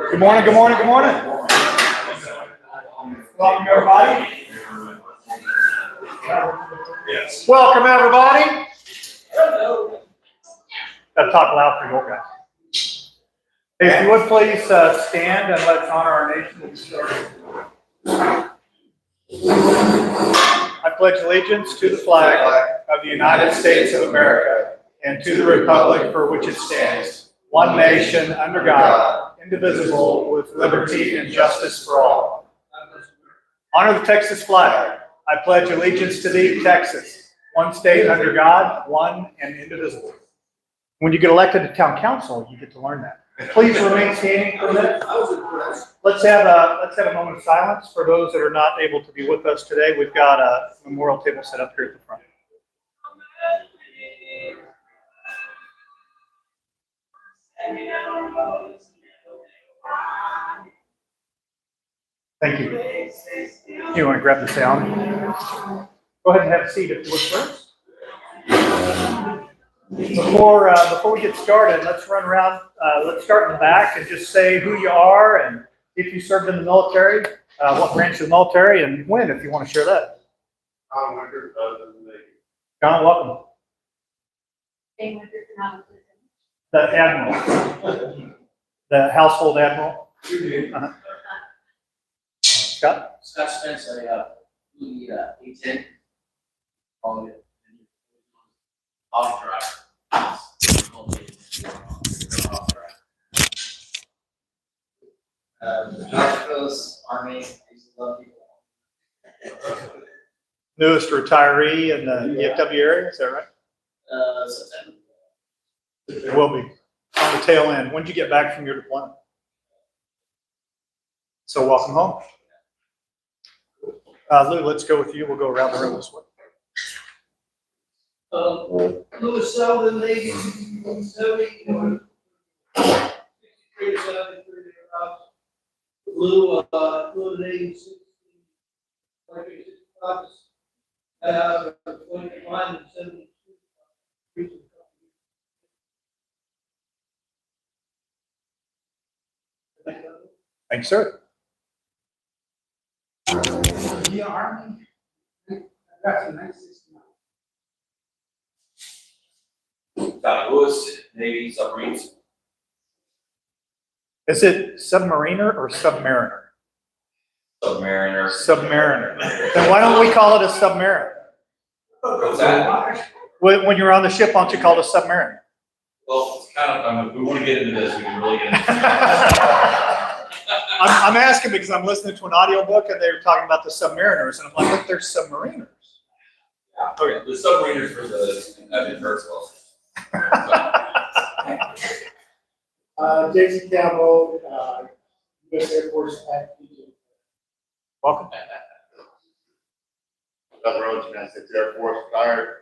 Good morning, good morning, good morning. Welcome, everybody. Yes. Welcome, everybody. Gotta talk loud for you guys. Hey, if you would please stand and let's honor our nation. I pledge allegiance to the flag of the United States of America and to the republic for which it stands, one nation under God, indivisible, with liberty and justice for all. Honor the Texas flag. I pledge allegiance to thee, Texas, one state under God, one and indivisible. When you get elected to town council, you get to learn that. Please remain standing for a minute. Let's have a moment of silence for those that are not able to be with us today. We've got a memorial table set up here at the front. Thank you. You want to grab the sound? Go ahead and have a seat if you would first. Before we get started, let's run around. Let's start in the back and just say who you are and if you served in the military, what branch of the military, and when, if you want to share that. John, welcome. The admiral, the household admiral. Scott? Scott Spence, E10. Off driver. Army. I used to love people. Newest retiree in the EFW area, is that right? September. It will be on the tail end. When did you get back from your deployment? So welcome home. Lou, let's go with you. We'll go around the room this way. Louis Sullivan, Navy, 70, 63 to 73 hours. Lou, Navy, 60, 65, 21 and 72. Thanks, sir. The Army, that's a nice system. Lewis, Navy, submarines. Is it submariner or submariner? Submariner. Submariner. Then why don't we call it a submariner? What's that? When you're on the ship, why don't you call it a submariner? Well, it's kind of, if we want to get into this, we can really get into this. I'm asking because I'm listening to an audiobook and they were talking about the submariners, and I'm like, look, there's submariners. Okay, the submariners for the first one. Jason Campbell, U.S. Air Force at PK. Welcome. Doug Rhodes, United States Air Force, retired,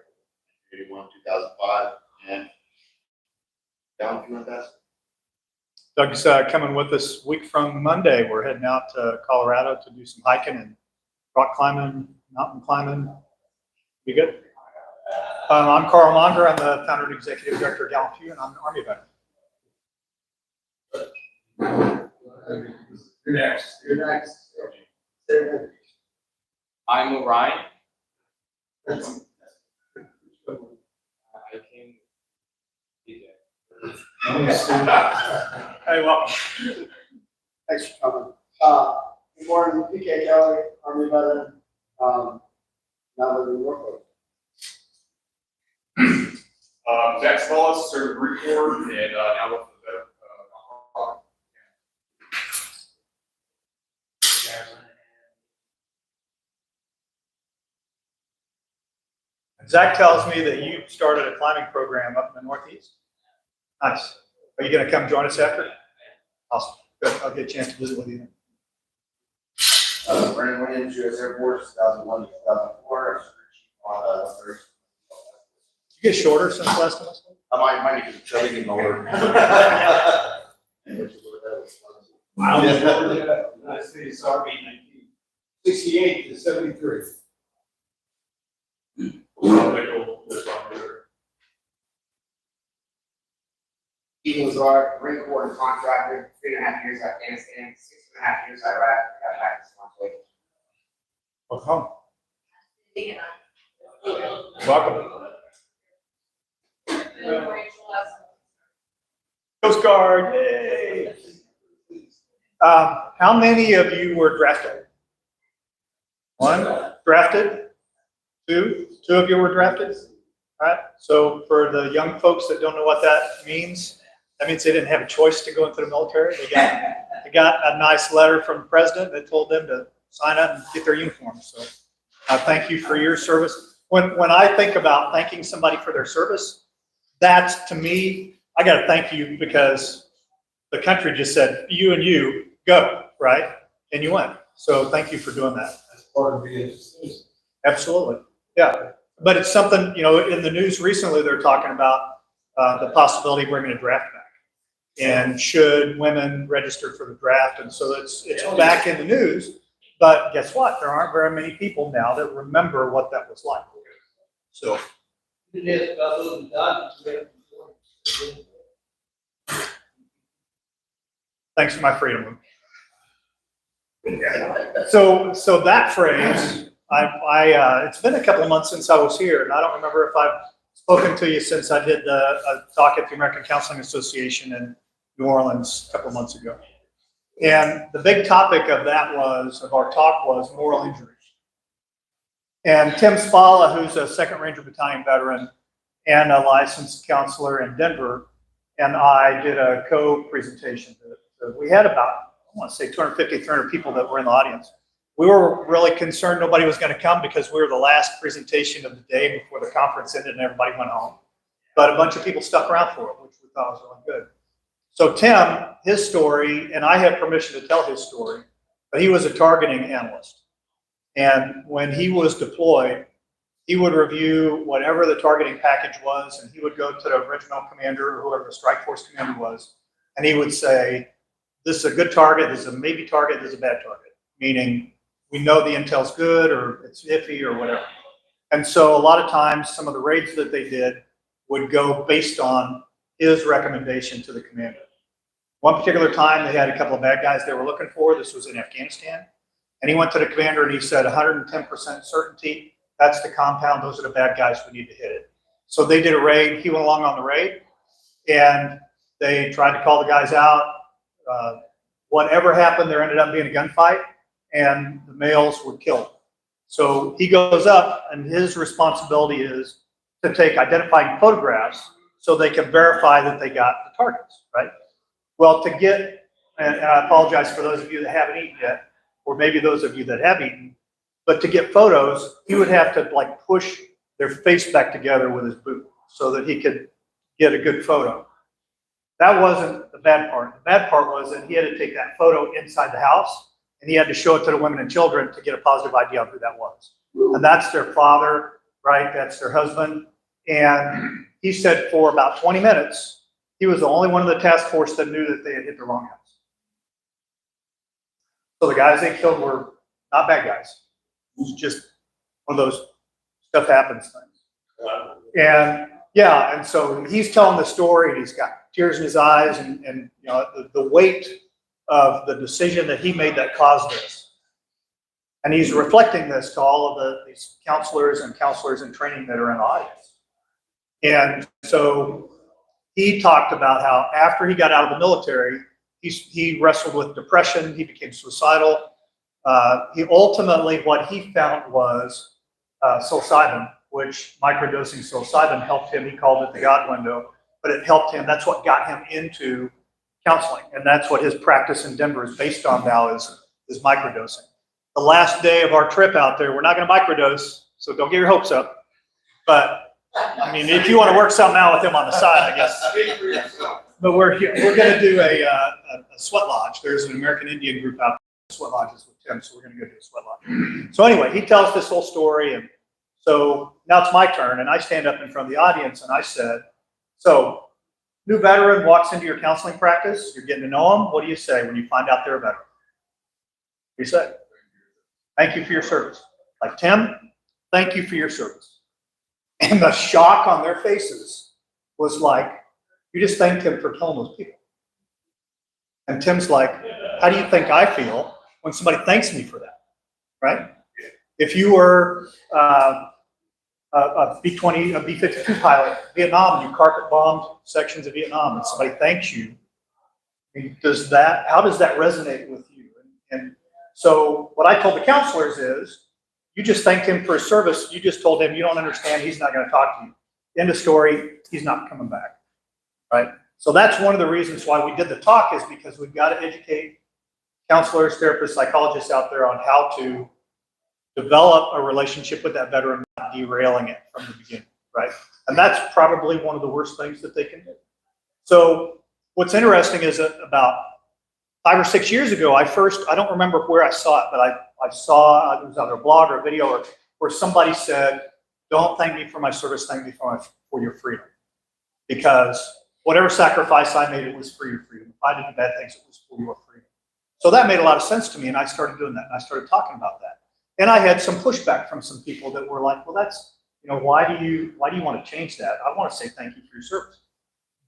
81, 2005, and GallantFew Investment. Doug's coming with us a week from Monday. We're heading out to Colorado to do some hiking and rock climbing, mountain climbing. Be good. I'm Carl Monger. I'm the founder and executive director of GallantFew, and I'm an Army veteran. You're next. I'm Orion. I came. Hey, welcome. Thanks for coming. Good morning, PK Kelley, Army veteran. Now living in Norfolk. Zach Spallis, served Marine Corps, and now with Zach tells me that you started a climbing program up in the Northeast. Nice. Are you going to come join us after? Awesome. Good. I'll get a chance to visit with you. Brandon Williams, U.S. Air Force, 2001 to 2004. Did you get shorter since last time? My name is Kelly getting older. Wow. United States Army, 1968 to 73. Ethan was our Marine Corps contractor, 3.5 years Afghanistan, 6.5 years Iraq, got back this month later. Welcome. Welcome. Coast Guard, yay! How many of you were drafted? One drafted? Two? Two of you were drafted? All right. So for the young folks that don't know what that means they didn't have a choice to go into the military. They got a nice letter from the president that told them to sign up and get their uniforms. So thank you for your service. When I think about thanking somebody for their service, that's, to me, I got to thank you because the country just said, you and you go, right? And you went. So thank you for doing that. That's part of being a citizen. Absolutely. Yeah. But it's something, in the news recently, they're talking about the possibility of bringing a draft back. And should women register for the draft? And so it's back in the news. But guess what? There aren't very many people now that remember what that was like. So. Thanks for my freedom. So that phrase, it's been a couple of months since I was here, and I don't remember if I've spoken to you since I did a talk at the American Counseling Association in New Orleans a couple of months ago. And the big topic of our talk was moral injuries. And Tim Spalla, who's a 2nd Ranger Battalion veteran and a licensed counselor in Denver, and I did a co-presentation. We had about, I want to say 250, 300 people that were in the audience. We were really concerned nobody was going to come because we were the last presentation of the day before the conference ended and everybody went home. But a bunch of people stuck around for it, which we thought was really good. So Tim, his story, and I have permission to tell his story, but he was a targeting analyst. And when he was deployed, he would review whatever the targeting package was, and he would go to the regimental commander or whoever the strike force commander was, and he would say, this is a good target, this is a maybe target, this is a bad target, meaning we know the intel's good or it's iffy or whatever. And so a lot of times, some of the raids that they did would go based on his recommendation to the commander. One particular time, they had a couple of bad guys they were looking for. This was in Afghanistan. And he went to the commander and he said, 110% certainty, that's the compound, those are the bad guys, we need to hit it. So they did a raid, he went along on the raid, and they tried to call the guys out. Whatever happened, there ended up being a gunfight, and the males were killed. So he goes up, and his responsibility is to take identifying photographs so they can verify that they got the targets, right? Well, to get, and I apologize for those of you that haven't eaten yet, or maybe those of you that have eaten, but to get photos, he would have to like push their face back together with his boot so that he could get a good photo. That wasn't the bad part. The bad part was that he had to take that photo inside the house, and he had to show it to the women and children to get a positive idea of who that was. And that's their father, right? That's their husband. And he said for about 20 minutes, he was the only one in the task force that knew that they had hit the wrong house. So the guys they killed were not bad guys. It was just one of those stuff happens things. And yeah, and so he's telling the story, and he's got tears in his eyes, and you know the weight of the decision that he made that caused this. And he's reflecting this to all of these counselors in training that are in the audience. And so he talked about how after he got out of the military, he wrestled with depression, he became suicidal. He ultimately, what he found was psilocybin, which microdosing psilocybin helped him. He called it the God window, but it helped him. That's what got him into counseling. And that's what his practice in Denver is based on now is microdosing. The last day of our trip out there, we're not going to microdose, so don't get your hopes up. But, I mean, if you want to work something out with him on the side, I guess. Speak for yourself. But we're going to do a sweat lodge. There's an American Indian group out there, sweat lodges with Tim, so we're going to go do a sweat lodge. So anyway, he tells this whole story, and so now it's my turn, and I stand up in front of the audience, and I said, so new veteran walks into your counseling practice, you're getting to know them. What do you say when you find out they're a veteran? What do you say? Thank you for your service. Like, Tim, thank you for your service. And the shock on their faces was like, you just thanked him for killing those people. And Tim's like, how do you think I feel when somebody thanks me for that, right? If you were a B-20, a B-52 pilot, Vietnam, and you carpet bombed sections of Vietnam, and somebody thanks you, I mean, how does that resonate with you? And so what I told the counselors is, you just thanked him for his service. You just told him you don't understand. He's not going to talk to you. End of story. He's not coming back, right? So that's one of the reasons why we did the talk, is because we've got to educate counselors, therapists, psychologists out there on how to develop a relationship with that veteran, not derailing it from the beginning, right? And that's probably one of the worst things that they can do. So what's interesting is that about 5 or 6 years ago, I don't remember where I saw it, but I saw, it was either a blog or a video where somebody said, don't thank me for my service, thank me for your freedom. Because whatever sacrifice I made, it was for your freedom. If I did bad things, it was for your freedom. So that made a lot of sense to me, and I started doing that, and I started talking about that. And I had some pushback from some people that were like, well, that's, why do you want to change that? I want to say thank you for your service.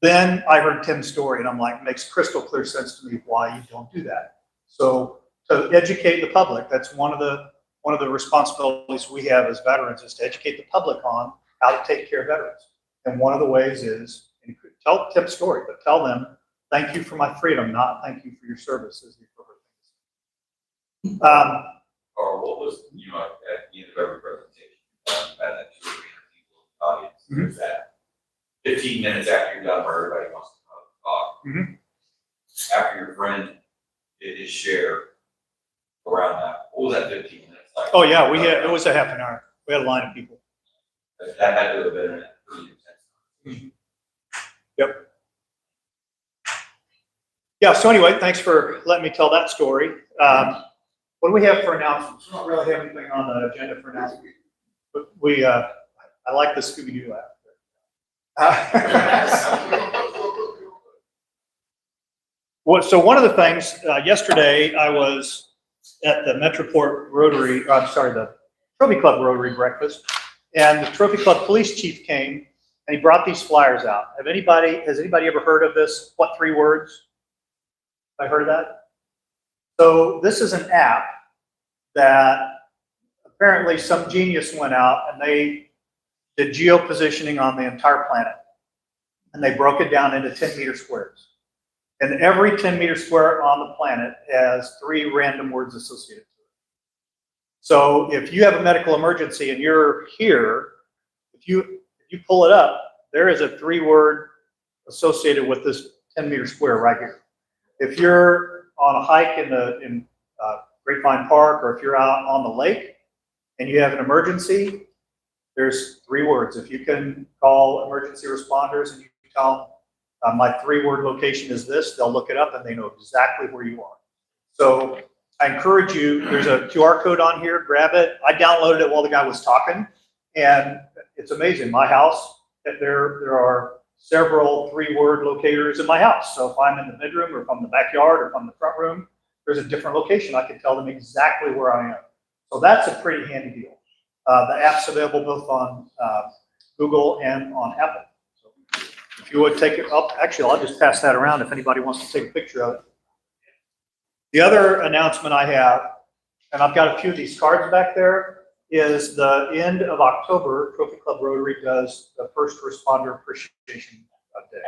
Then I heard Tim's story, and I'm like, it makes crystal clear sense to me why you don't do that. So to educate the public, that's one of the responsibilities we have as veterans, is to educate the public on how to take care of veterans. And one of the ways is, and tell Tim's story, but tell them, thank you for my freedom, not thank you for your service, is the appropriate thing. Or what was, at the end of every presentation, you had that 200 or 300 people in the audience. There's that 15 minutes after you're done where everybody wants to talk. After your friend did his share around that, what was that 15 minutes like? Oh yeah, it was a half an hour. We had a line of people. That had to have been pretty intense. Yep. Yeah, so anyway, thanks for letting me tell that story. What do we have for announcements? We don't really have anything on the agenda for announcements. But I like the Scooby-Doo laugh. So one of the things, yesterday I was at the Metroport the Trophy Club Rotary breakfast, and the Trophy Club police chief came, and he brought these flyers out. Has anybody ever heard of this? What 3 words? Have I heard of that? So this is an app that apparently some genius went out and they did geopositioning on the entire planet. And they broke it down into 10-meter squares. And every 10-meter square on the planet has 3 random words associated to it. So if you have a medical emergency and you're here, if you pull it up, there is a 3-word associated with this 10-meter square right here. If you're on a hike in Grapevine Park, or if you're out on the lake and you have an emergency, there's 3 words. If you can call emergency responders and you tell them, my 3-word location is this, they'll look it up and they know exactly where you are. So I encourage you, there's a QR code on here, grab it. I downloaded it while the guy was talking, and it's amazing. My house, there are several 3-word locators in my house. So if I'm in the bedroom, or if I'm in the backyard, or if I'm in the front room, there's a different location. I can tell them exactly where I am. So that's a pretty handy deal. The app's available both on Google and on Apple. So if you would take it up, actually, I'll just pass that around if anybody wants to take a picture of it. The other announcement I have, and I've got a few of these cards back there, is the end of October, Trophy Club Rotary does the First Responder Appreciation Day.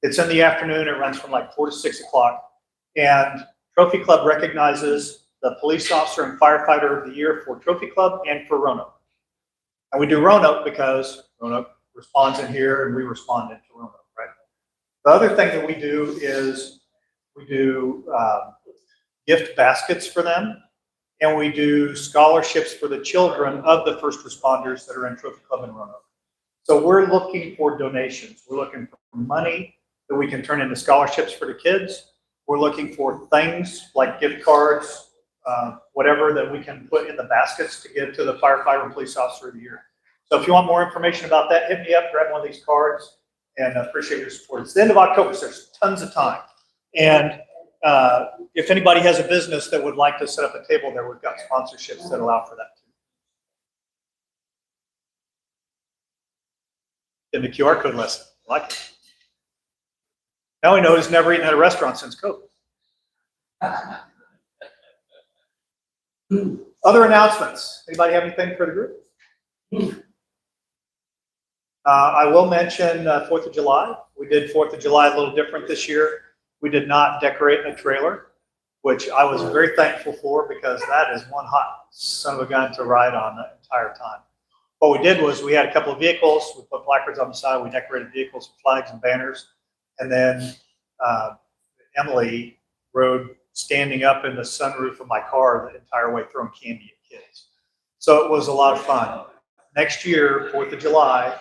It's in the afternoon. It runs from like 4 to 6 o'clock. And Trophy Club recognizes the police officer and firefighter of the year for Trophy Club and for Roanoke. And we do Roanoke because Roanoke responds in here and we respond into Roanoke, right? The other thing that we do is we do gift baskets for them. And we do scholarships for the children of the first responders that are in Trophy Club in Roanoke. So we're looking for donations. We're looking for money that we can turn into scholarships for the kids. We're looking for things like gift cards, whatever that we can put in the baskets to give to the firefighter and police officer of the year. So if you want more information about that, hit me up, grab one of these cards, and appreciate your support. It's the end of October, so there's tons of time. And if anybody has a business that would like to set up a table there, we've got sponsorships that allow for that too. In the QR code lesson, I like it. Now we know he's never eaten at a restaurant since COVID. Other announcements. Anybody have anything for the group? I will mention 4th of July. We did 4th of July a little different this year. We did not decorate a trailer, which I was very thankful for because that is one hot son of a gun to ride on the entire time. What we did was we had a couple of vehicles. We put placards on the side. We decorated vehicles with flags and banners. And then Emily rode standing up in the sunroof of my car the entire way throwing candy at kids. So it was a lot of fun. Next year, 4th of July,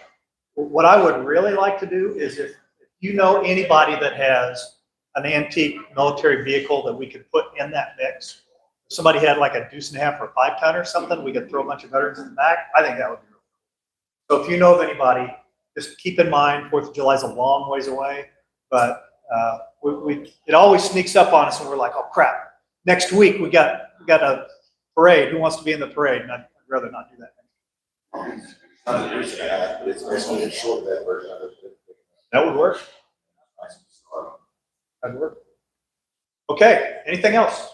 what I would really like to do is if you know anybody that has an antique military vehicle that we could put in that mix, if somebody had like a 2.5 or 5 ton or something, we could throw a bunch of veterans in the back. I think that would be really cool. So if you know of anybody, just keep in mind 4th of July is a long ways away, but it always sneaks up on us and we're like, oh crap, next week we got a parade. Who wants to be in the parade? And I'd rather not do that. It's basically a short bed version of it. That would work. That'd work. Okay, anything else?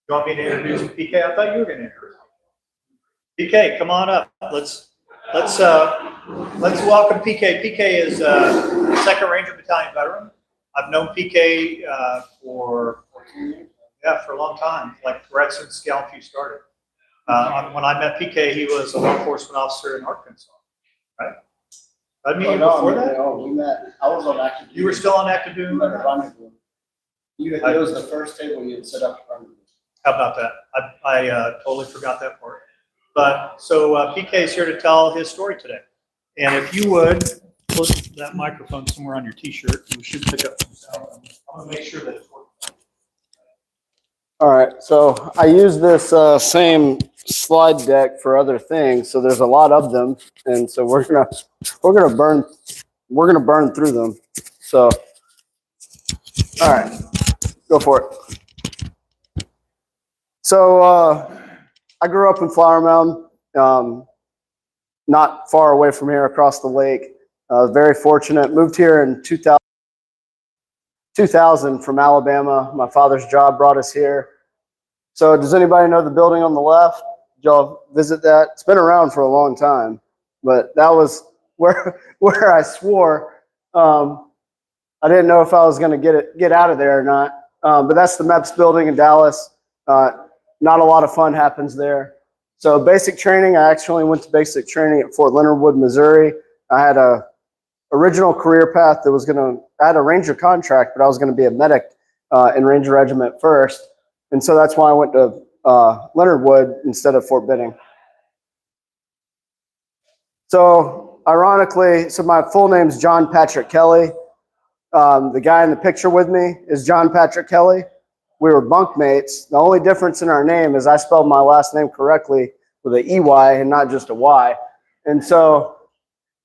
You want me to introduce PK? I thought you were going to introduce PK. Come on up. Let's welcome PK. PK is a 2nd Ranger Battalion veteran. I've known PK for a long time, like right since GallantFew started. When I met PK, he was a law enforcement officer in Arkansas, right? I mean, before that? No, we met. I was on active duty. You were still on active duty? We met at rendezvous. It was the first table you had set up at rendezvous. How about that? I totally forgot that part. But so PK is here to tell his story today. And if you would put that microphone somewhere on your T-shirt, we should pick up some sound. I'm gonna make sure that it's working. All right, so I use this same slide deck for other things. So there's a lot of them, and so we're gonna burn through them. So, all right, go for it. So I grew up in Flower Mound, not far away from here, across the lake. Very fortunate. Moved here in 2000 from Alabama. My father's job brought us here. So does anybody know the building on the left? Did y'all visit that? It's been around for a long time, but that was where I swore I didn't know if I was going to get out of there or not. But that's the MEPS building in Dallas. Not a lot of fun happens there. So basic training, I actually went to basic training at Fort Leonard Wood, Missouri. I had a original career path that I had a Ranger contract, but I was going to be a medic in Ranger Regiment first. And so that's why I went to Leonard Wood instead of Fort Benning. So ironically, my full name is John Patrick Kelley. The guy in the picture with me is John Patrick Kelley. We were bunkmates. The only difference in our name is I spelled my last name correctly with an EY and not just a Y. And so,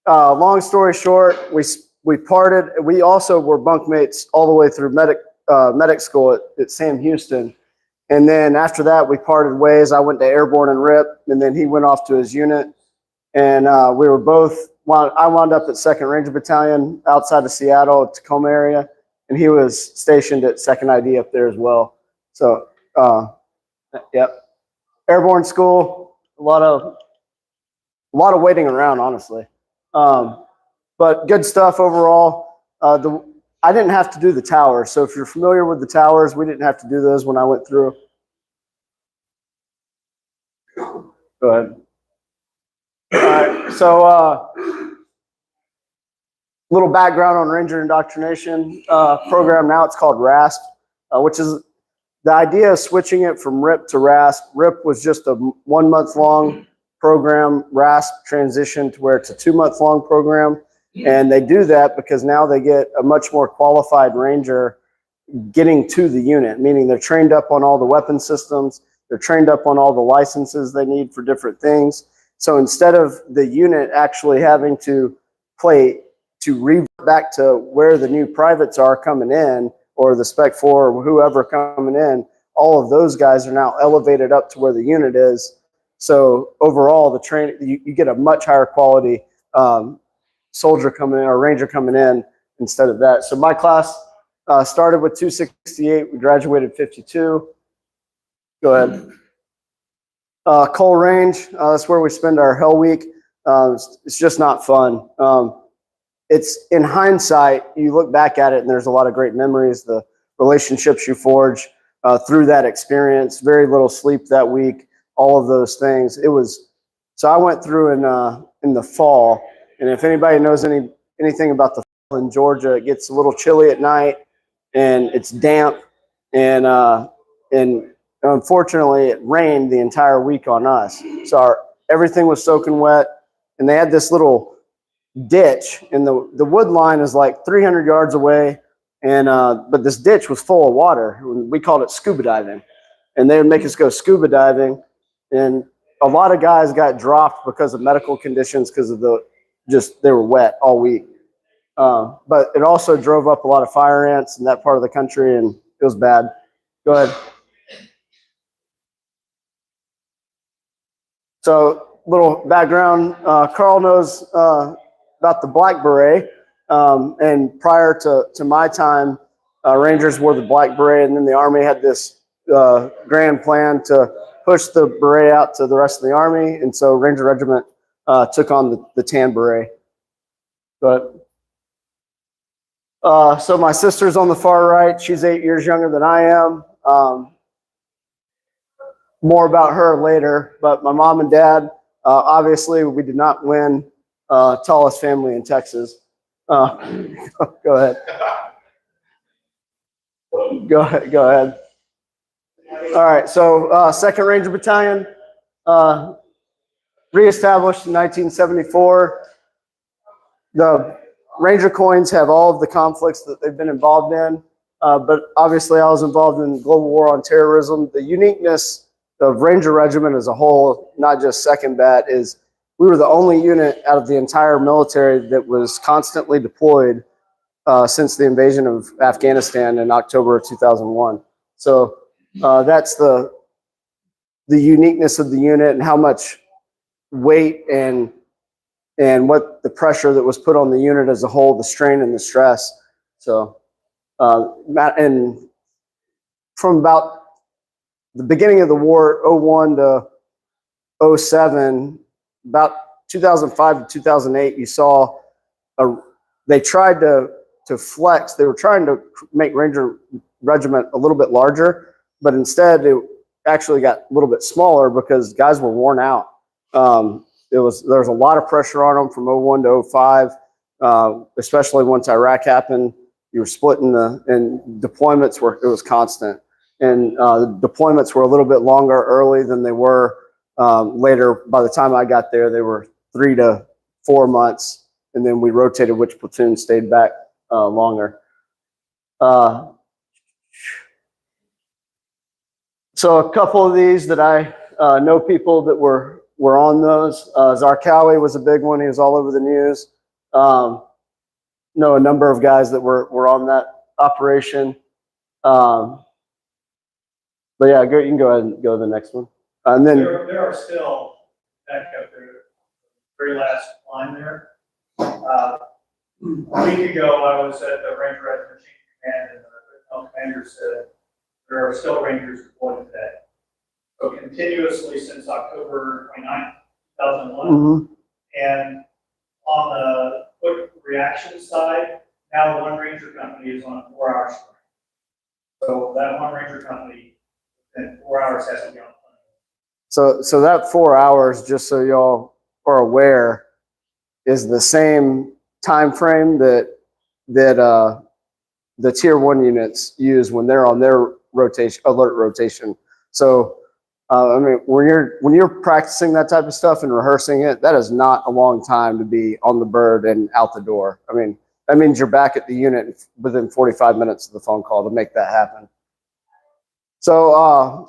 long story short, we parted. We also were bunkmates all the way through medic school at Sam Houston. And then after that, we parted ways. I went to Airborne and RIP, and then he went off to his unit. And we were both, I wound up at 2nd Ranger Battalion outside of Seattle, Tacoma area. And he was stationed at 2nd ID up there as well. So, yep. Airborne school, a lot of waiting around, honestly. But good stuff overall. I didn't have to do the towers. So if you're familiar with the towers, we didn't have to do those when I went through. Go ahead. All right. So, little background on Ranger Indoctrination program. Now it's called RASP, which is the idea of switching it from RIP to RASP. RIP was just a 1 month long program, RASP, transition to where it's a 2-month-long program. And they do that because now they get a much more qualified ranger getting to the unit, meaning they're trained up on all the weapon systems, they're trained up on all the licenses they need for different things. So instead of the unit actually having to revert back to where the new privates are coming in, or the Spec 4 or whoever coming in, all of those guys are now elevated up to where the unit is. So overall, the training, you get a much higher quality soldier coming in or ranger coming in instead of that. So my class started with 268. We graduated 52. Go ahead. Cole Range, that's where we spend our Hell Week. It's just not fun. It's in hindsight, you look back at it and there's a lot of great memories, the relationships you forge through that experience, very little sleep that week, all of those things. So I went through in the fall, and if anybody knows anything about the fall in Georgia, it gets a little chilly at night and it's damp, and unfortunately it rained the entire week on us. So everything was soaking wet, and they had this little ditch, and the wood line is like 300 yards away, and but this ditch was full of water. We called it scuba diving, and they would make us go scuba diving, and a lot of guys got dropped because of medical conditions because of they were wet all week. But it also drove up a lot of fire ants in that part of the country, and it was bad. Go ahead. So, little background. Carl knows about the black beret, and prior to my time, Rangers wore the black beret, and then the Army had this grand plan to push the beret out to the rest of the Army, and so Ranger Regiment took on the tan beret. But so my sister's on the far right. She's 8 years younger than I am. More about her later, but my mom and dad, obviously we did not win tallest family in Texas. Go ahead. Go ahead. All right, so 2nd Ranger Battalion, reestablished in 1974. The Ranger coins have all of the conflicts that they've been involved in, but obviously I was involved in global war on terrorism. The uniqueness of Ranger Regiment as a whole, not just 2nd Bat, is we were the only unit out of the entire military that was constantly deployed since the invasion of Afghanistan in October of 2001. So that's the uniqueness of the unit and how much weight and what the pressure that was put on the unit as a whole, the strain and the stress. So, and from about the beginning of the war, 01 to 07, about 2005 to 2008, you saw they tried to flex. They were trying to make Ranger Regiment a little bit larger, but instead it actually got a little bit smaller because guys were worn out. There was a lot of pressure on them from 01 to 05, especially once Iraq happened. You were splitting and deployments it was constant. And deployments were a little bit longer early than they were later. By the time I got there, they were 3 to 4 months, and then we rotated which platoon stayed back longer. So a couple of these that I know people that were on those. Zarqawi was a big one. He was all over the news. Know a number of guys that were on that operation. But yeah, you can go ahead and go to the next one. And then there are still back up there, very last line there. A week ago, I was at the Ranger Regiment Chief Command, and the commander said there are still Rangers deployed today. So continuously since October 29, 2001. mm-hmm. And on the quick reaction side, now one Ranger company is on a 4-hour strike. So that one Ranger company in 4 hours has to be on the plane. So that 4 hours, just so y'all are aware, is the same time frame that the Tier 1 units use when they're on their alert rotation. So I mean, when you're practicing that type of stuff and rehearsing it, that is not a long time to be on the bird and out the door. I mean, that means you're back at the unit within 45 minutes of the phone call to make that happen. So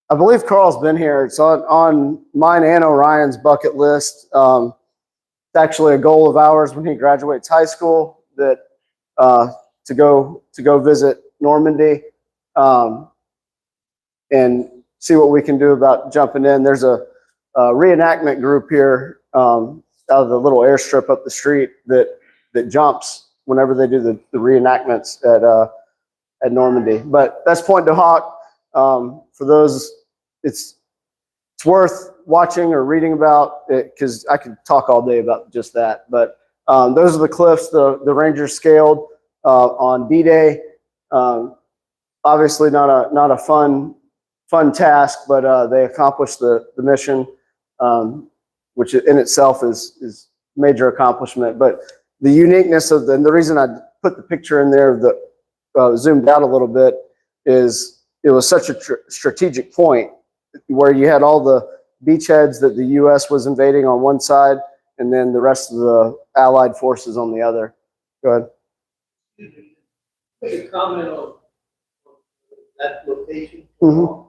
I believe Carl's been here. It's on mine and Orion's bucket list. It's actually a goal of ours when he graduates high school that to go visit Normandy and see what we can do about jumping in. There's a reenactment group here out of the little airstrip up the street that jumps whenever they do the reenactments at Normandy. But that's Point du Hoc. For those, it's worth watching or reading about it because I could talk all day about just that. But those are the cliffs the Rangers scaled on D-Day. Obviously not a fun task, but they accomplished the mission, which in itself is major accomplishment. But the uniqueness of and the reason I put the picture in there that zoomed out a little bit is it was such a strategic point where you had all the beachheads that the U.S. was invading on one side and then the rest of the Allied forces on the other. Go ahead. Make a comment on that location. Mm-hmm.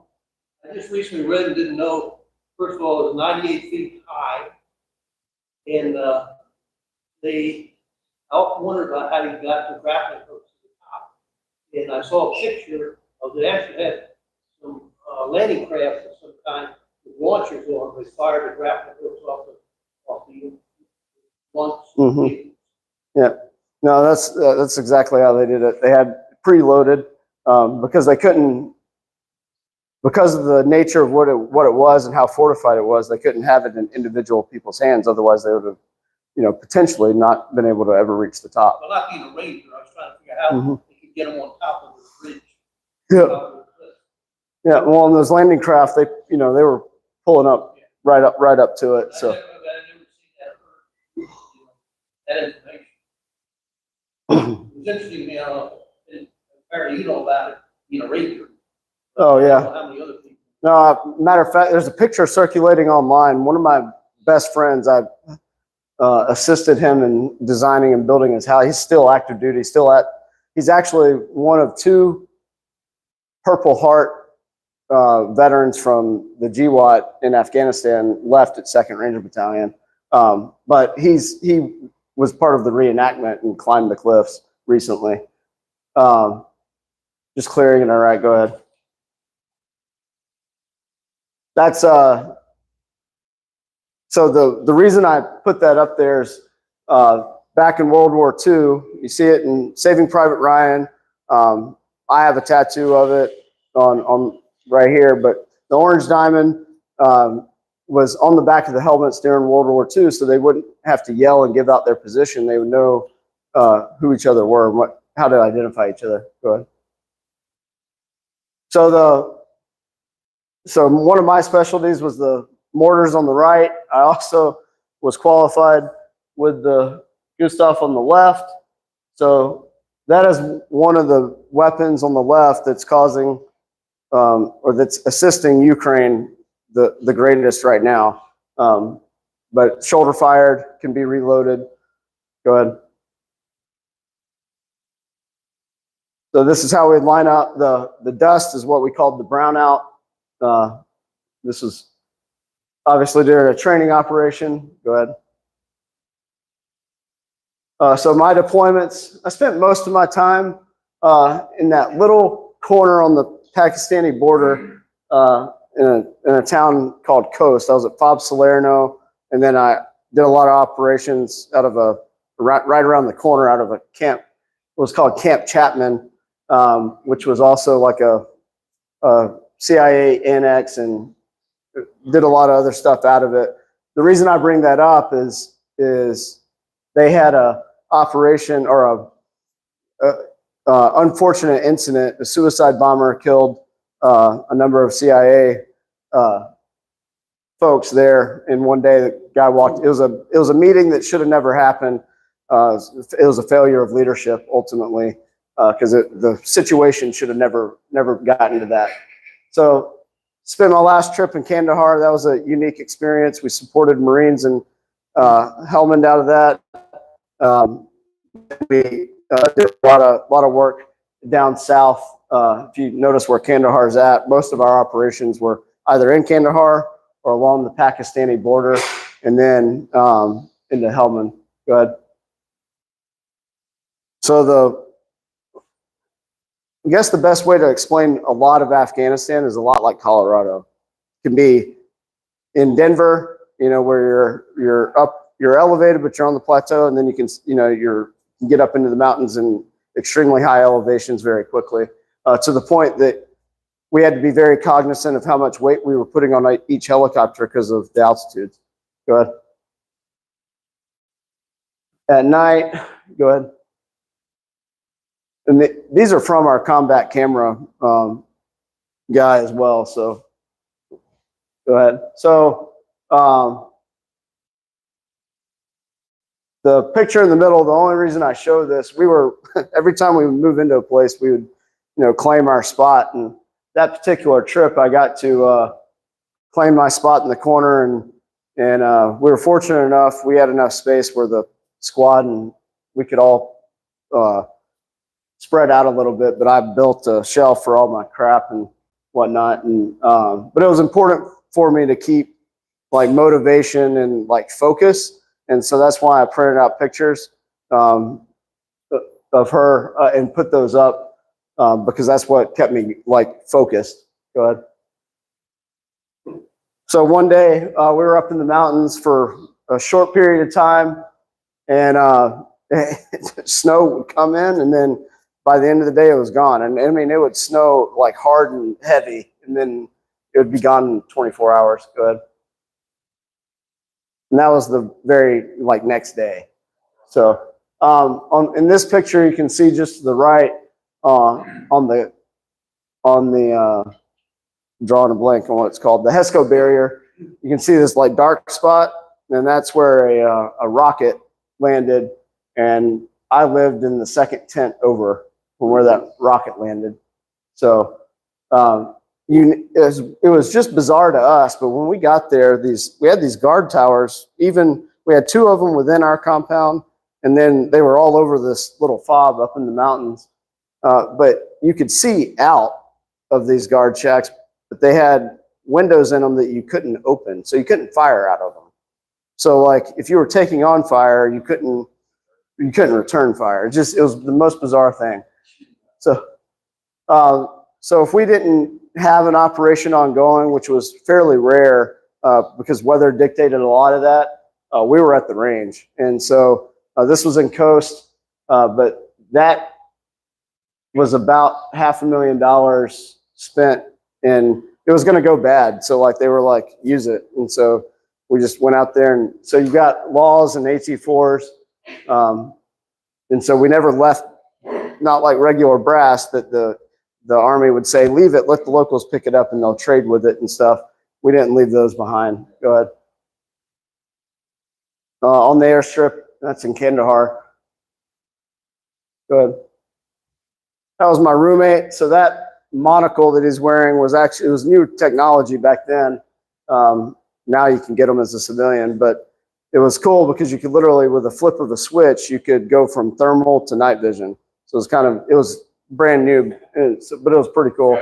I just recently read and didn't know, first of all, it was 98 feet high. And I often wondered about how you got the grappling hooks to the top. And I saw a picture of they actually had some landing craft of some kind with launchers on. They fired the grappling hooks off the launch. Mm-hmm. Yeah. No, that's exactly how they did it. They had preloaded because they couldn't, because of the nature of what it was and how fortified it was. They couldn't have it in individual people's hands. Otherwise, they would have, potentially not been able to ever reach the top. Well, not being a ranger, I was trying to figure out how they could get them on top of the bridge. Yeah. Yeah. Well, in those landing craft, they were pulling up right up to it. So. I never seen that information. It was interesting, and apparently you know about it, being a ranger. Oh, yeah. I don't know how many other people. No, matter of fact, there's a picture circulating online. One of my best friends, I assisted him in designing and building his house. He's still active duty. He's actually one of two Purple Heart veterans from the GWAT in Afghanistan left at 2nd Ranger Battalion. But he was part of the reenactment and climbed the cliffs recently. Just clearing it. All right, go ahead. That's so the reason I put that up there is back in World War II, you see it in Saving Private Ryan. I have a tattoo of it on right here, but the orange diamond was on the back of the helmets during World War II, so they wouldn't have to yell and give out their position. They would know who each other were and how to identify each other. Go ahead. So one of my specialties was the mortars on the right. I also was qualified with the Gustav on the left. So that is one of the weapons on the left that's causing or that's assisting Ukraine the greatest right now. But shoulder fired, can be reloaded. Go ahead. So this is how we line up. The dust is what we called the brownout. This is obviously during a training operation. Go ahead. So my deployments, I spent most of my time in that little corner on the Pakistani border in a town called Coast. I was at Fob Salerno, and then I did a lot of operations out of right around the corner out of a camp. It was called Camp Chapman, which was also like a CIA annex, and did a lot of other stuff out of it. The reason I bring that up is they had a operation or a unfortunate incident. A suicide bomber killed a number of CIA folks there in one day. The guy walked. It was a meeting that should have never happened. It was a failure of leadership ultimately because the situation should have never gotten to that. So spent my last trip in Kandahar. That was a unique experience. We supported Marines in Helmand out of that. We did a lot of work down south. If you notice where Kandahar is at, most of our operations were either in Kandahar or along the Pakistani border, and then into Helmand. Go ahead. So I guess the best way to explain a lot of Afghanistan is a lot like Colorado. It can be in Denver, where you're elevated, but you're on the plateau, and then you can, you get up into the mountains and extremely high elevations very quickly, to the point that we had to be very cognizant of how much weight we were putting on each helicopter because of the altitudes. Go ahead. At night, go ahead. And these are from our combat camera guy as well. So go ahead. So the picture in the middle, the only reason I show this, we were, every time we would move into a place, we would, claim our spot. And that particular trip, I got to claim my spot in the corner. And we were fortunate enough, we had enough space where the squad and we could all spread out a little bit, but I built a shelf for all my crap and whatnot. And but it was important for me to keep like motivation and like focus. And so that's why I printed out pictures of her and put those up because that's what kept me like focused. Go ahead. So one day we were up in the mountains for a short period of time, and snow would come in, and then by the end of the day it was gone. And I mean, it would snow like hard and heavy, and then it would be gone in 24 hours. Go ahead. And that was the very like next day. So in this picture, you can see just to the right on the drawing a blank on what it's called, the HESCO barrier. You can see this like dark spot, and that's where a rocket landed. And I lived in the second tent over from where that rocket landed. So it was just bizarre to us, but when we got there, we had these guard towers. Even we had 2 of them within our compound, and then they were all over this little fob up in the mountains. But you could see out of these guard shacks, but they had windows in them that you couldn't open, so you couldn't fire out of them. So like if you were taking on fire, you couldn't return fire. It was the most bizarre thing. So if we didn't have an operation ongoing, which was fairly rare because weather dictated a lot of that, we were at the range. And so this was in Coast, but that was about $500,000 spent, and it was going to go bad. So like they were like, use it. And so we just went out there, and so you got laws and AT4s. And so we never left, not like regular brass that the Army would say, leave it, let the locals pick it up and they'll trade with it and stuff. We didn't leave those behind. Go ahead. On the airstrip, that's in Kandahar. Go ahead. That was my roommate. So that monocle that he's wearing was actually, it was new technology back then. Now you can get them as a civilian, but it was cool because you could literally, with a flip of a switch, you could go from thermal to night vision. So it was brand new, but it was pretty cool.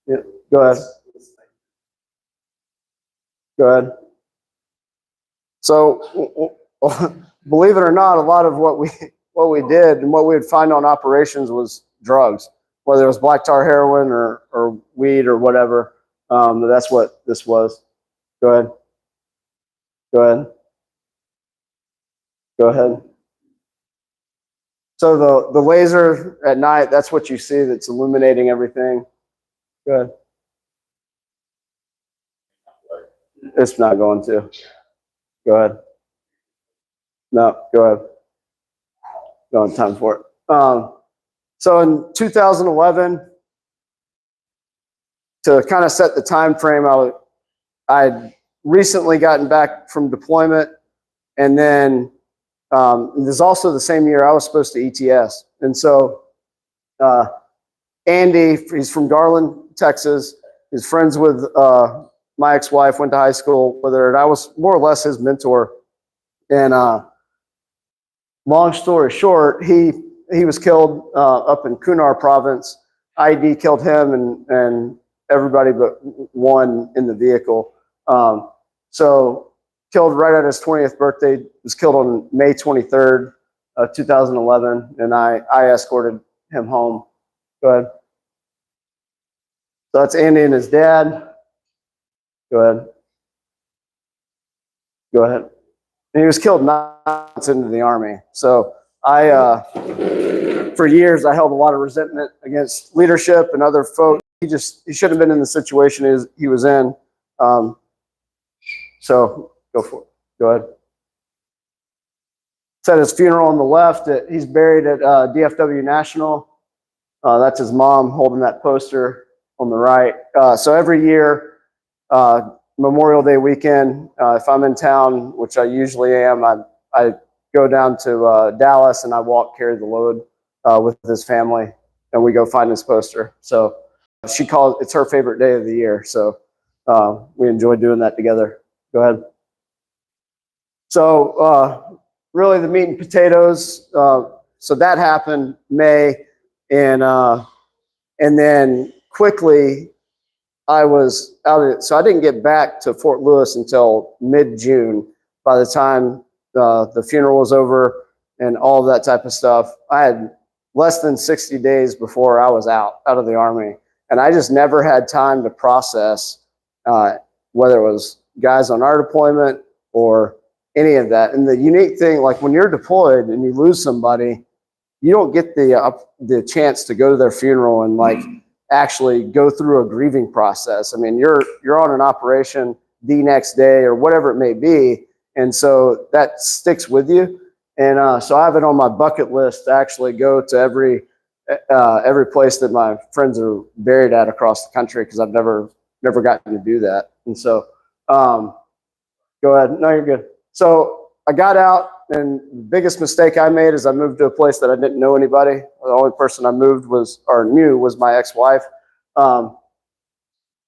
Yeah, go ahead. Go ahead. So, believe it or not, a lot of what we did and what we would find on operations was drugs, whether it was black tar heroin or weed or whatever. That's what this was. Go ahead. Go ahead. Go ahead. So the laser at night, that's what you see that's illuminating everything. Go ahead. It's not going to. Go ahead. No, go ahead. Don't have time for it. So in 2011, to kind of set the time frame, I'd recently gotten back from deployment, and then there's also the same year I was supposed to ETS. And so Andy, he's from Garland, Texas, He's friends with my ex-wife, went to high school with her, and I was more or less his mentor. And long story short, he was killed up in Kunar province. ID killed him and everybody but one in the vehicle. So killed right at his 20th birthday. Was killed on May 23rd, 2011, and I escorted him home. Go ahead. So that's Andy and his dad. Go ahead. Go ahead. And he was killed 9 months into the Army. So for years, I held a lot of resentment against leadership and other folks. He shouldn't have been in the situation he was in. So go for it. Go ahead. It's at his funeral on the left. He's buried at DFW National. That's his mom holding that poster on the right. So every year, Memorial Day weekend, if I'm in town, which I usually am, I go down to Dallas and I carry the load with his family, and we go find his poster. So it's her favorite day of the year. So we enjoy doing that together. Go ahead. So really the meat and potatoes. So that happened May, and then quickly I was out. So I didn't get back to Fort Lewis until mid-June. By the time the funeral was over and all of that type of stuff, I had less than 60 days before I was out of the Army. And I just never had time to process whether it was guys on our deployment or any of that. And the unique thing, like when you're deployed and you lose somebody, you don't get the chance to go to their funeral and like actually go through a grieving process. I mean, you're on an operation the next day or whatever it may be. And so that sticks with you. And so I have it on my bucket list to actually go to every place that my friends are buried at across the country, because I've never gotten to do that. And so go ahead. No, you're good. So I got out, and the biggest mistake I made is I moved to a place that I didn't know anybody. The only person I knew was my ex-wife.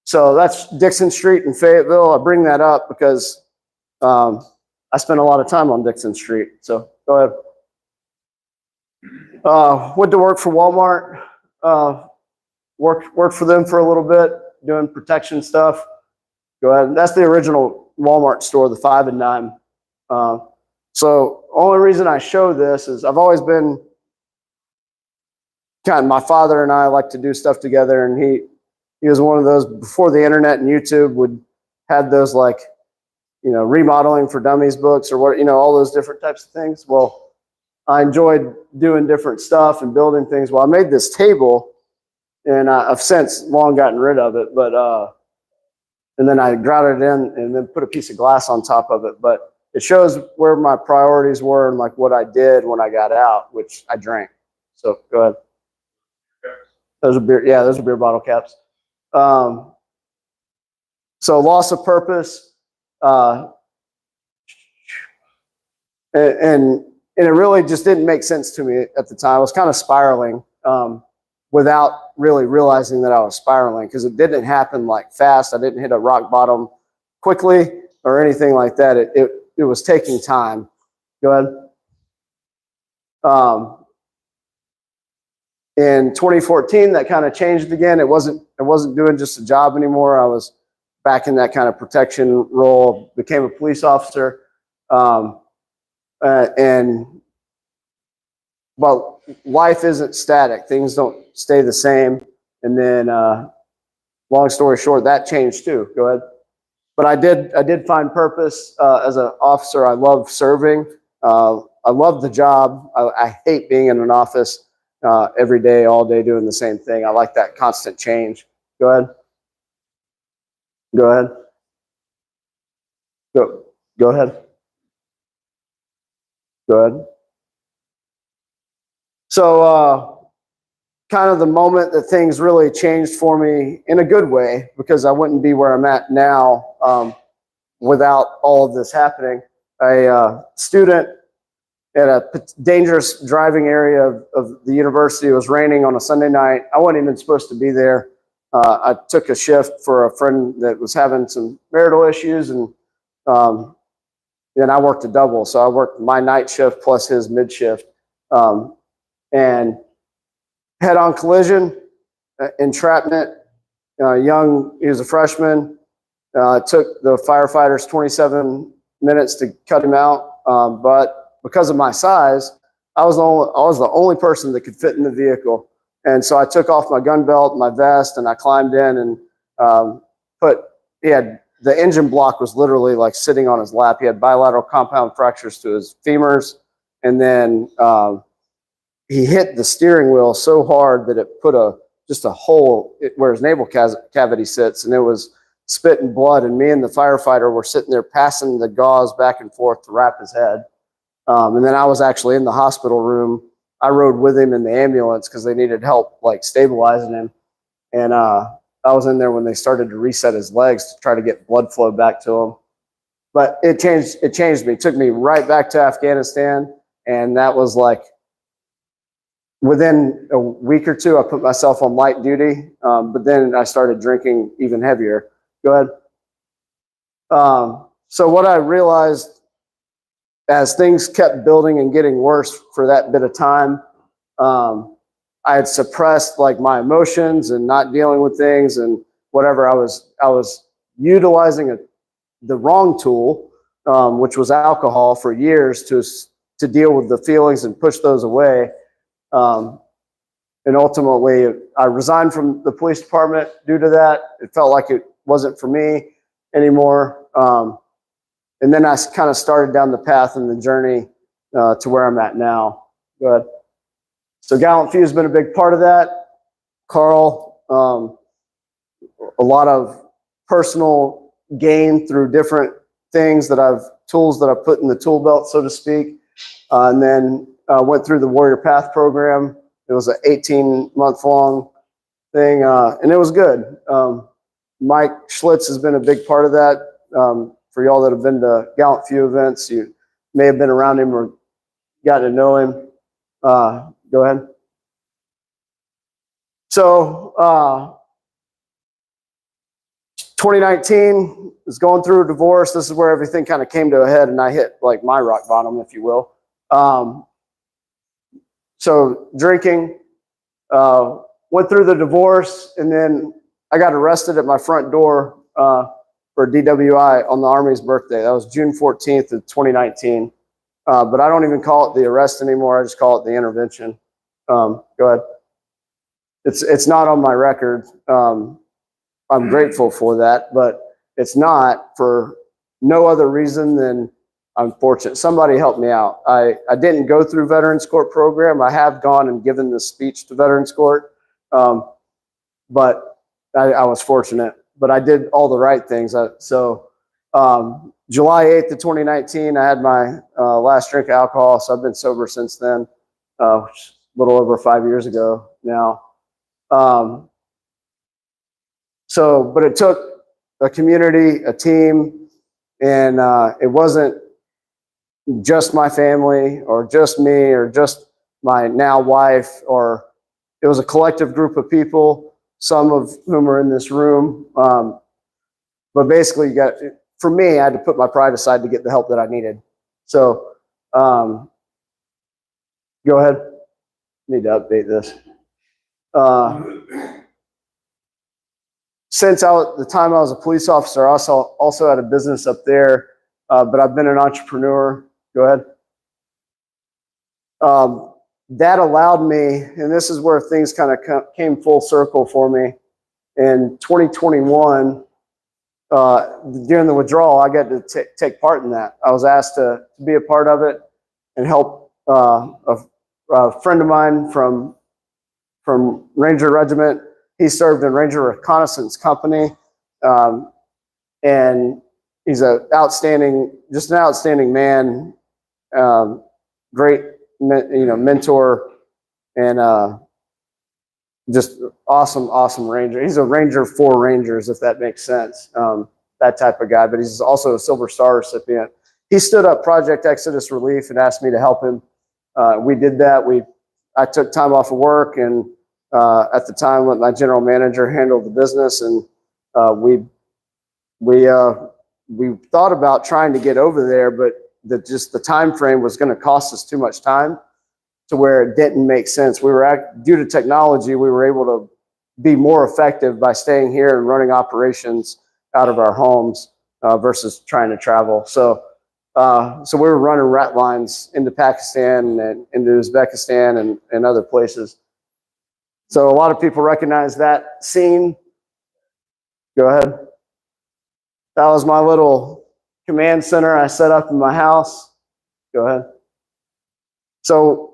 So that's Dixon Street in Fayetteville. I bring that up because I spent a lot of time on Dixon Street. So go ahead. Went to work for Walmart. Worked for them for a little bit, doing protection stuff. Go ahead. That's the original Walmart store, the 5 and Dime. So only reason I show this is I've always been my father and I like to do stuff together, and he was one of those before the internet and YouTube had those like, remodeling for dummies books or what, all those different types of things. Well, I enjoyed doing different stuff and building things. Well, I made this table, and I've since long gotten rid of it, but and then I grouted it in and then put a piece of glass on top of it. But it shows where my priorities were and like what I did when I got out, which I drank. So go ahead. Those are beer. Yeah, those are beer bottle caps. So loss of purpose, and it really just didn't make sense to me at the time. I was kind of spiraling without really realizing that I was spiraling, because it didn't happen like fast. I didn't hit a rock bottom quickly or anything like that. It was taking time. Go ahead. In 2014, that kind of changed again. I wasn't doing just a job anymore. I was back in that kind of protection role, became a police officer. But life isn't static. Things don't stay the same. And then, long story short, that changed too. Go ahead. But I did find purpose as an officer. I love serving. I love the job. I hate being in an office every day, all day, doing the same thing. I like that constant change. Go ahead. Go ahead. Go ahead. Go ahead. So kind of the moment that things really changed for me in a good way, because I wouldn't be where I'm at now without all of this happening. A student at a dangerous driving area of the university. It was raining on a Sunday night. I wasn't even supposed to be there. I took a shift for a friend that was having some marital issues, and then I worked a double. So I worked my night shift plus his mid shift, and head-on collision, entrapment. He was a freshman. It took the firefighters 27 minutes to cut him out, but because of my size, I was the only person that could fit in the vehicle. And so I took off my gun belt, my vest, and I climbed in and the engine block was literally like sitting on his lap. He had bilateral compound fractures to his femurs, and then he hit the steering wheel so hard that it put just a hole where his navel cavity sits, and it was spitting blood. And me and the firefighter were sitting there passing the gauze back and forth to wrap his head. And then I was actually in the hospital room. I rode with him in the ambulance because they needed help like stabilizing him. And I was in there when they started to reset his legs to try to get blood flow back to him. But it changed me. It took me right back to Afghanistan. And that was like, within a week or two, I put myself on light duty. But then I started drinking even heavier. Go ahead. So what I realized as things kept building and getting worse for that bit of time, I had suppressed like my emotions and not dealing with things and whatever. I was utilizing the wrong tool, which was alcohol, for years to deal with the feelings and push those away. And ultimately, I resigned from the police department due to that. It felt like it wasn't for me anymore. And then I kind of started down the path and the journey to where I'm at now. Go ahead. So GallantFew has been a big part of that. Carl, a lot of personal gain through different things tools that I've put in the tool belt, so to speak. And then went through the Warrior Path program. It was an 18-month-long thing, and it was good. Mike Schlitz has been a big part of that. For y'all that have been to GallantFew events, you may have been around him or gotten to know him. Go ahead. So 2019 was going through a divorce. This is where everything kind of came to a head, and I hit like my rock bottom, if you will. So drinking, went through the divorce, and then I got arrested at my front door for DWI on the Army's birthday. That was June 14th of 2019. But I don't even call it the arrest anymore. I just call it the intervention. Go ahead. It's not on my record. I'm grateful for that, but it's not for no other reason than I'm fortunate. Somebody helped me out. I didn't go through Veterans Court program. I have gone and given this speech to Veterans Court, but I was fortunate. But I did all the right things. So July 8th of 2019, I had my last drink of alcohol, so I've been sober since then, which is a little over 5 years ago now. But it took a community, a team, and it wasn't just my family or just me or just my now wife, or it was a collective group of people, some of whom are in this room. But basically, for me, I had to put my pride aside to get the help that I needed. So go ahead. Need to update this. Since the time I was a police officer, I also had a business up there, but I've been an entrepreneur. Go ahead. That allowed me, and this is where things kind of came full circle for me. In 2021, during the withdrawal, I got to take part in that. I was asked to be a part of it and help a friend of mine from Ranger Regiment. He served in Ranger Reconnaissance Company, and he's an outstanding man, great, mentor, and just awesome Ranger. He's a Ranger for Rangers, if that makes sense. That type of guy, but he's also a Silver Star recipient. He stood up Project Exodus Relief and asked me to help him. We did that. I took time off of work and At the time, when my general manager handled the business, and we thought about trying to get over there, but just the time frame was going to cost us too much time to where it didn't make sense. Due to technology, we were able to be more effective by staying here and running operations out of our homes versus trying to travel. So we were running rat lines into Pakistan and into Uzbekistan and other places. So a lot of people recognize that scene. Go ahead. That was my little command center I set up in my house. Go ahead. So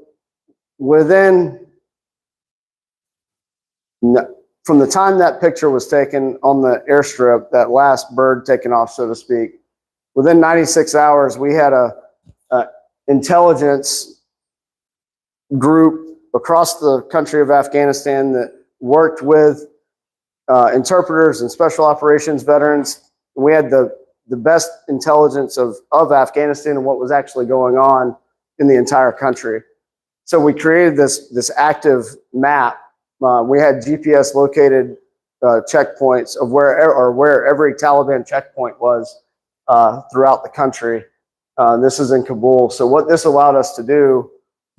from the time that picture was taken on the airstrip, that last bird taken off, so to speak, within 96 hours, we had a intelligence group across the country of Afghanistan that worked with interpreters and special operations veterans. We had the best intelligence of Afghanistan and what was actually going on in the entire country. So we created this active map. We had GPS located checkpoints of where every Taliban checkpoint was throughout the country. This is in Kabul. So what this allowed us to do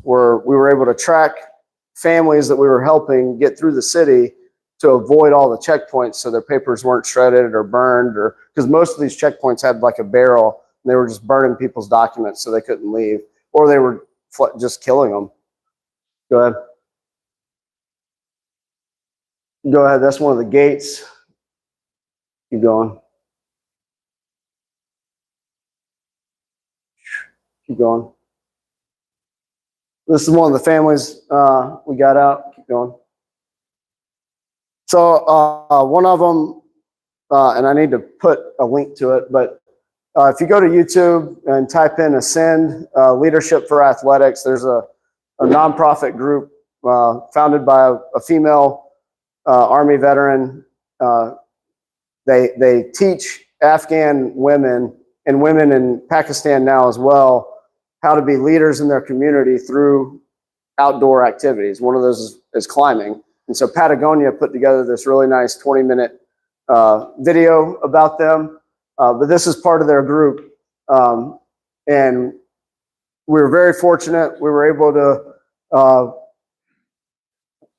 we were able to track families that we were helping get through the city to avoid all the checkpoints so their papers weren't shredded or burned, or because most of these checkpoints had like a barrel and they were just burning people's documents so they couldn't leave, or they were just killing them. Go ahead. Go ahead. That's one of the gates. Keep going. Keep going. This is one of the families we got out. Keep going. So one of them, and I need to put a link to it, but if you go to YouTube and type in Ascend Leadership for Athletics, there's a nonprofit group founded by a female Army veteran. They teach Afghan women and women in Pakistan now as well how to be leaders in their community through outdoor activities. One of those is climbing. And so Patagonia put together this really nice 20-minute video about them. But this is part of their group. And we were very fortunate. We were able to,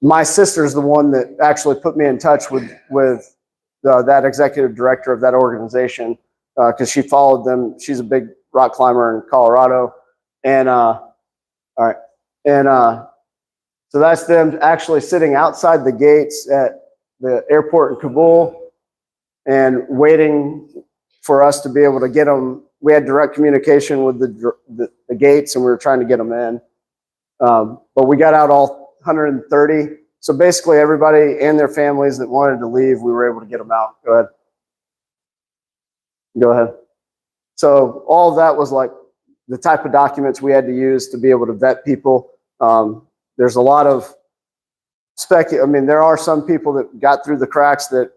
my sister's the one that actually put me in touch with that executive director of that organization because she followed them. She's a big rock climber in Colorado. And all right. And so that's them actually sitting outside the gates at the airport in Kabul and waiting for us to be able to get them. We had direct communication with the gates, and we were trying to get them in. But we got out all 130. So basically everybody and their families that wanted to leave, we were able to get them out. Go ahead. Go ahead. So all of that was like the type of documents we had to use to be able to vet people. There's a lot of I mean, there are some people that got through the cracks that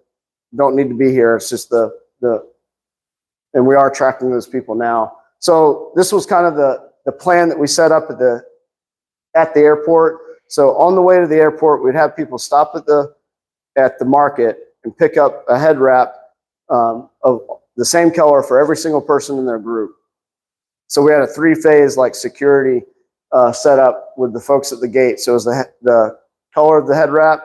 don't need to be here. It's just and we are tracking those people now. So this was kind of the plan that we set up at the airport. So on the way to the airport, we'd have people stop at the market and pick up a head wrap of the same color for every single person in their group. So we had a 3-phase like security set up with the folks at the gate. So it was the color of the head wrap,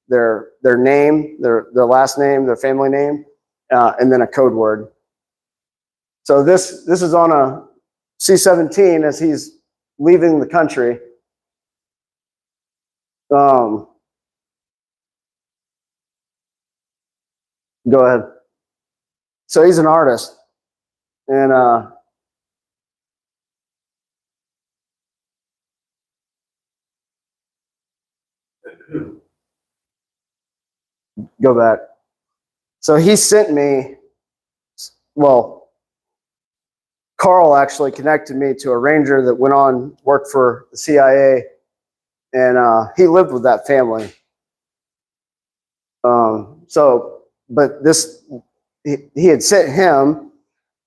their name, their last name, their family name, and then a code word. So this is on a C-17 as he's leaving the country. Go ahead. So he's an artist, and go back. So he sent me, well, Carl actually connected me to a ranger that went on, worked for the CIA, and he lived with that family. But he had sent him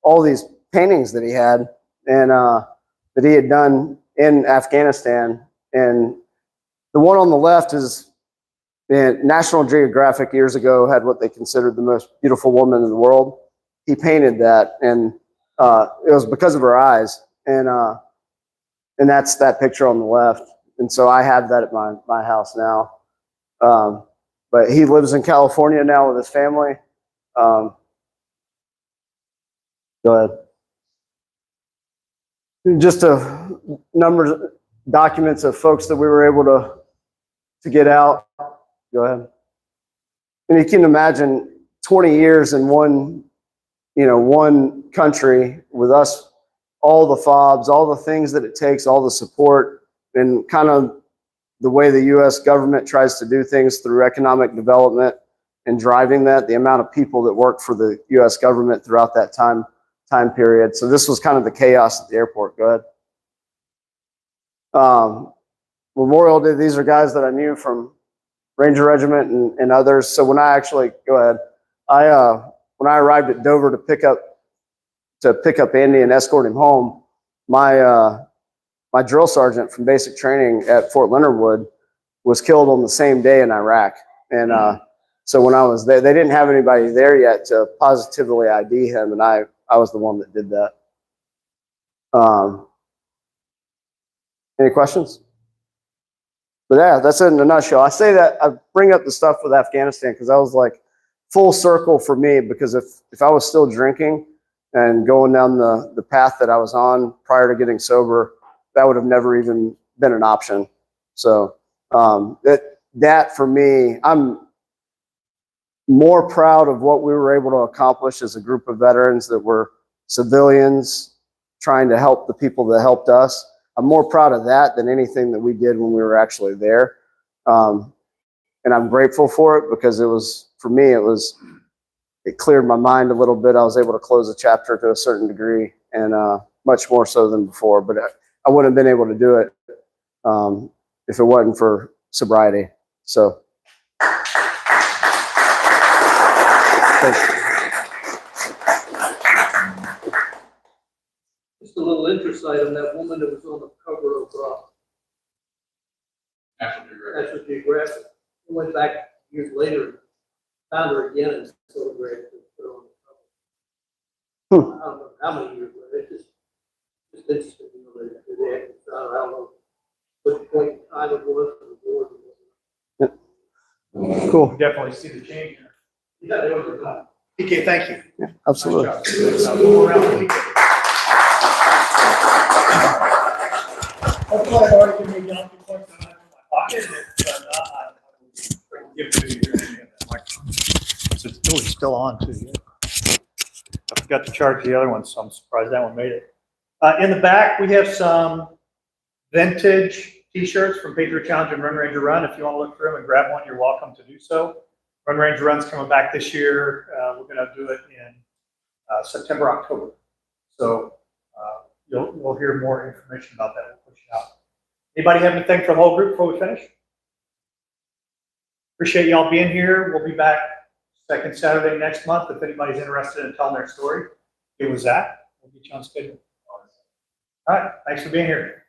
all these paintings that he had and that he had done in Afghanistan. And the one on the left is And National Geographic years ago had what they considered the most beautiful woman in the world. He painted that, and it was because of her eyes. And that's that picture on the left. And so I have that at my house now. But he lives in California now with his family. Go ahead. Just documents of folks that we were able to get out. Go ahead. And you can imagine 20 years in one country with us, all the fobs, all the things that it takes, all the support, and kind of the way the U.S. government tries to do things through economic development and driving that, the amount of people that work for the U.S. government throughout that time period. So this was kind of the chaos at the airport. Go ahead. Memorial Day, these are guys that I knew from Ranger Regiment and others. So when I when I arrived at Dover to pick up Andy and escort him home, my drill sergeant from basic training at Fort Leonard Wood was killed on the same day in Iraq. And so when I was there, they didn't have anybody there yet to positively ID him, and I was the one that did that. Any questions? But yeah, that's it in a nutshell. I say that, I bring up the stuff with Afghanistan because I was like full circle for me, because if I was still drinking and going down the path that I was on prior to getting sober, that would have never even been an option. So that for me, I'm more proud of what we were able to accomplish as a group of veterans that were civilians trying to help the people that helped us. I'm more proud of that than anything that we did when we were actually there. And I'm grateful for it, because for me, it cleared my mind a little bit. I was able to close a chapter to a certain degree, and much more so than before. But I wouldn't have been able to do it if it wasn't for sobriety. So. Just a little interest item, that woman that was on the cover of National Geographic, went back years later, found her again and photographed her, put her on the cover. I don't know how many years later. It's just interesting, they actually found her. I don't know what point in time it was for the board. Cool. Definitely see the change. Yeah, they were good. PK, thank you. Yeah, absolutely. Nice job. We'll go around to PK. Hopefully I've already given you down 2 points in my pocket. If not, I will give it to you. It's still on too. Yeah. I forgot to charge the other one, so I'm surprised that one made it. In the back, we have some vintage t-shirts from Patriot Challenge and Run Ranger Run. If you want to look through them and grab one, you're welcome to do so. Run Ranger Run's coming back this year. We're going to do it in September, October. So you'll hear more information about that. We'll push it out. Anybody have anything for the whole group before we finish? Appreciate y'all being here. We'll be back second Saturday next month. If anybody's interested in telling their story, it was that. We'll get you on schedule. All right. Thanks for being here.